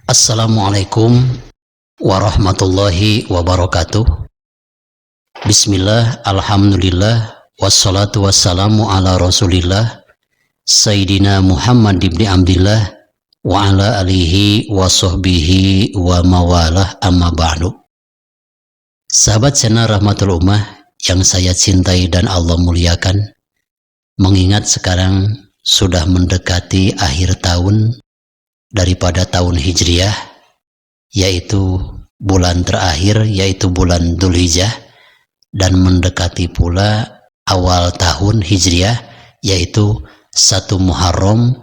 Assalamualaikum warahmatullahi wabarakatuh. Bismillah, alhamdulillah, wassalatu wassalamu ala rasulillah Sayyidina Muhammad ibn Abdillah wa ala alihi wa sahbihi wa mawalah amma ba'du. Sahabat channel Rahmatul Ummah yang saya cintai dan Allah muliakan, mengingat sekarang sudah mendekati akhir tahun daripada tahun Hijriah, yaitu bulan terakhir, yaitu bulan Dzulhijjah, dan mendekati pula awal tahun Hijriah, yaitu 1 Muharram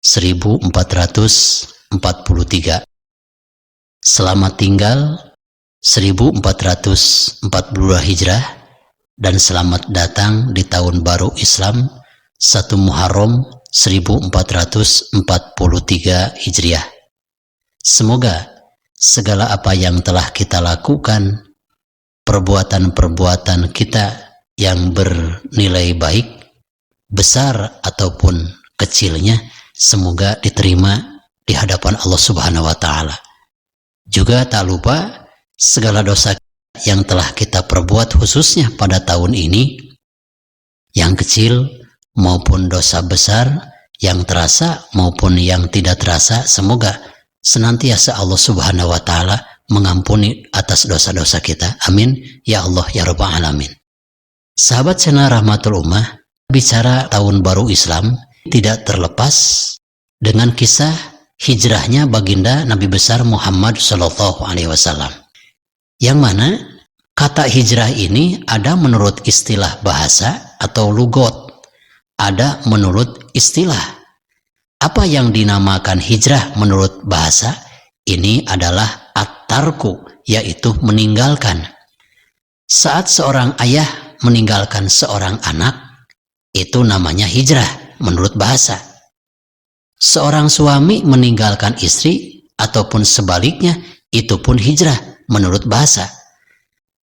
1443. Selamat tinggal 1442 Hijrah, dan selamat datang di tahun baru Islam 1 Muharram 1443 Hijriah. Semoga segala apa yang telah kita lakukan, perbuatan-perbuatan kita yang bernilai baik, besar ataupun kecilnya, semoga diterima di hadapan Allah Subhanahu wa Ta'ala. Juga tak lupa segala dosa yang telah kita perbuat khususnya pada tahun ini, yang kecil maupun dosa besar, yang terasa maupun yang tidak terasa, semoga senantiasa Allah Subhanahu wa Ta'ala mengampuni atas dosa-dosa kita. Amin ya Allah ya Rabbal Alamin. Sahabat channel Rahmatul Ummah, bicara tahun baru Islam tidak terlepas dengan kisah hijrahnya baginda Nabi besar Muhammad Shallallahu Alaihi Wasallam, yang mana kata hijrah ini ada menurut istilah bahasa atau lugot, ada menurut istilah. Apa yang dinamakan hijrah menurut bahasa ini adalah at-tarku, yaitu meninggalkan. Saat seorang ayah meninggalkan seorang anak, itu namanya hijrah menurut bahasa. Seorang suami meninggalkan istri ataupun sebaliknya, itu pun hijrah menurut bahasa.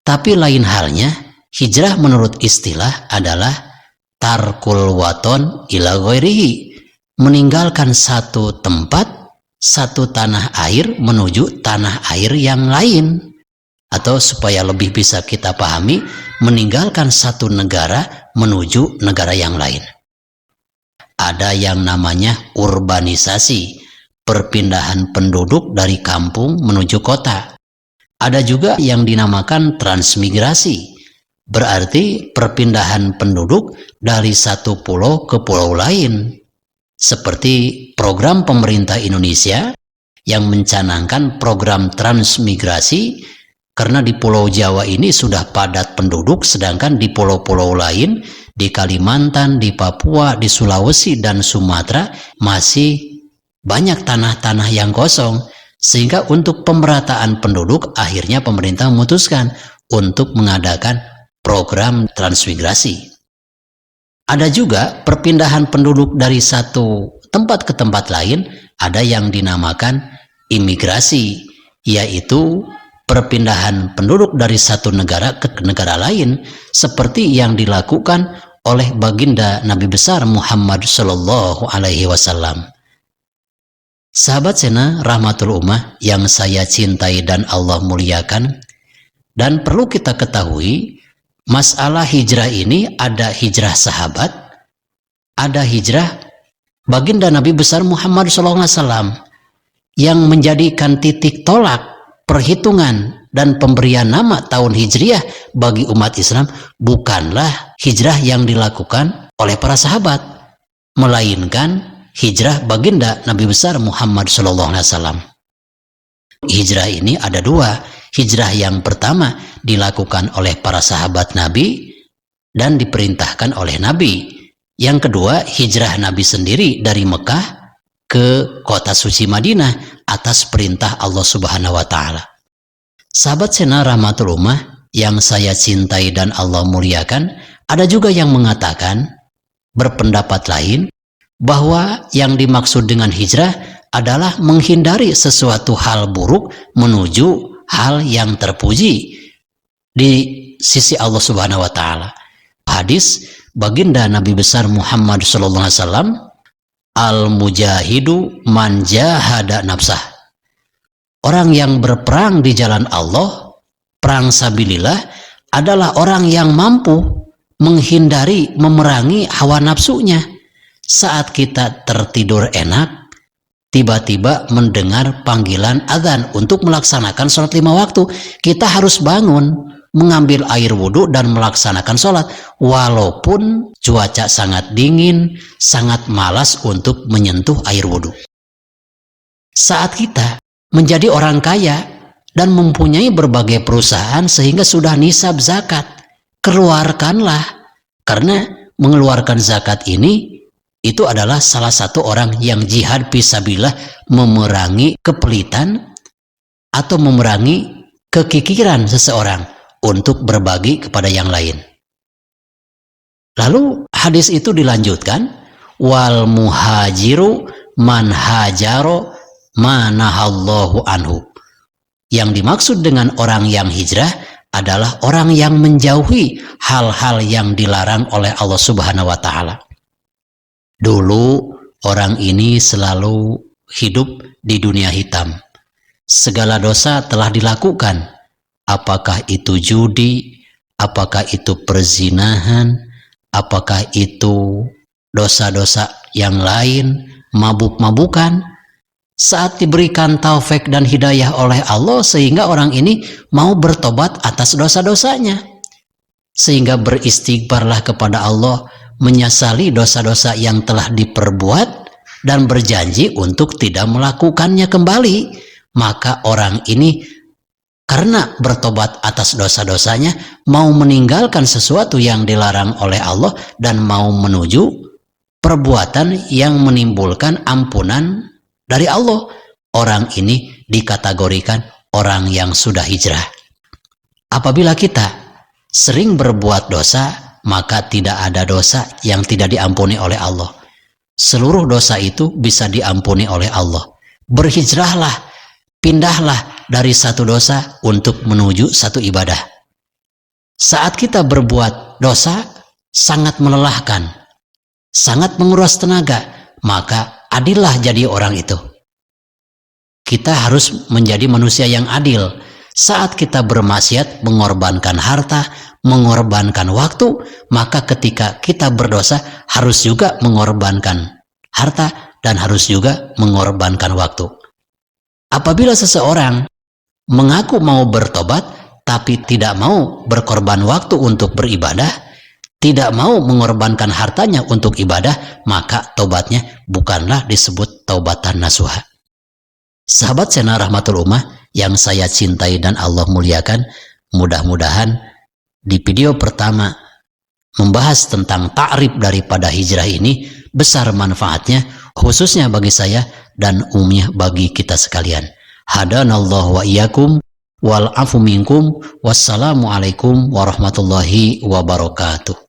Tapi lain halnya, hijrah menurut istilah adalah tarkul waton ila ghairihi, meninggalkan satu tempat, satu tanah air menuju tanah air yang lain. Atau supaya lebih bisa kita pahami, meninggalkan satu negara menuju negara yang lain. Ada yang namanya urbanisasi, perpindahan penduduk dari kampung menuju kota. Ada juga yang dinamakan transmigrasi, berarti perpindahan penduduk dari satu pulau ke pulau lain, seperti program pemerintah Indonesia yang mencanangkan program transmigrasi, karena di Pulau Jawa ini sudah padat penduduk, sedangkan di pulau-pulau lain, di Kalimantan, di Papua, di Sulawesi, dan Sumatera masih banyak tanah-tanah yang kosong, sehingga untuk pemerataan penduduk akhirnya pemerintah memutuskan untuk mengadakan program transmigrasi. Ada juga perpindahan penduduk dari satu tempat ke tempat lain, ada yang dinamakan imigrasi, yaitu perpindahan penduduk dari satu negara ke negara lain, seperti yang dilakukan oleh baginda Nabi besar Muhammad Shallallahu Alaihi Wasallam. Sahabat channel Rahmatul Ummah yang saya cintai dan Allah muliakan, dan perlu kita ketahui, masalah hijrah ini ada hijrah sahabat, ada hijrah baginda Nabi besar Muhammad SAW, yang menjadikan titik tolak perhitungan dan pemberian nama tahun Hijriah bagi umat Islam bukanlah hijrah yang dilakukan oleh para sahabat, melainkan hijrah baginda Nabi besar Muhammad SAW. Hijrah ini ada dua. Hijrah yang pertama dilakukan oleh para sahabat Nabi dan diperintahkan oleh Nabi. Yang kedua, hijrah Nabi sendiri dari Mekah ke kota suci Madinah atas perintah Allah Subhanahu wa Ta'ala. Sahabat channel Rahmatul Ummah yang saya cintai dan Allah muliakan, ada juga yang mengatakan, berpendapat lain, bahwa yang dimaksud dengan hijrah adalah menghindari sesuatu hal buruk menuju hal yang terpuji di sisi Allah Subhanahu wa Ta'ala. Hadis baginda Nabi besar Muhammad sallallahu alaihi wasallam, al mujahidu man jahada nafsah, orang yang berperang di jalan Allah, perang sabilillah, adalah orang yang mampu menghindari, memerangi hawa nafsunya. Saat kita tertidur enak, tiba-tiba mendengar panggilan azan untuk melaksanakan sholat 5 waktu, kita harus bangun, mengambil air wudhu dan melaksanakan sholat, walaupun cuaca sangat dingin, sangat malas untuk menyentuh air wudhu. Saat kita menjadi orang kaya dan mempunyai berbagai perusahaan sehingga sudah nisab zakat, keluarkanlah, karena mengeluarkan zakat ini itu adalah salah satu orang yang jihad fisabilillah, memerangi kepelitan atau memerangi kekikiran seseorang untuk berbagi kepada yang lain. Lalu hadis itu dilanjutkan, wal muhajiru man hajaro manahallahu anhu. Yang dimaksud dengan orang yang hijrah adalah orang yang menjauhi hal-hal yang dilarang oleh Allah Subhanahu wa Ta'ala. Dulu orang ini selalu hidup di dunia hitam. Segala dosa telah dilakukan, apakah itu judi, apakah itu perzinahan, apakah itu dosa-dosa yang lain, mabuk-mabukan. Saat diberikan taufik dan hidayah oleh Allah, sehingga orang ini mau bertobat atas dosa-dosanya, sehingga beristighfarlah kepada Allah, menyesali dosa-dosa yang telah diperbuat dan berjanji untuk tidak melakukannya kembali. Maka orang ini karena bertobat atas dosa-dosanya, mau meninggalkan sesuatu yang dilarang oleh Allah dan mau menuju perbuatan yang menimbulkan ampunan dari Allah. Orang ini dikategorikan orang yang sudah hijrah. Apabila kita sering berbuat dosa, maka tidak ada dosa yang tidak diampuni oleh Allah. Seluruh dosa itu bisa diampuni oleh Allah. Berhijrahlah, pindahlah dari satu dosa untuk menuju satu ibadah. Saat kita berbuat dosa, sangat melelahkan, sangat menguras tenaga, maka adillah jadi orang itu. Kita harus menjadi manusia yang adil. Saat kita bermaksiat, mengorbankan harta, mengorbankan waktu, maka ketika kita berdosa harus juga mengorbankan harta dan harus juga mengorbankan waktu. Apabila seseorang mengaku mau bertobat tapi tidak mau berkorban waktu untuk beribadah, tidak mau mengorbankan hartanya untuk ibadah, maka tobatnya bukanlah disebut taubatan nasuha. Sahabat channel Rahmatul Ummah yang saya cintai dan Allah muliakan, mudah-mudahan di video pertama membahas tentang ta'rif daripada hijrah ini besar manfaatnya, khususnya bagi saya dan umumnya bagi kita sekalian. Hadanallahu wa iyyakum wal afu minkum. Wassalamualaikum warahmatullahi wabarakatuh.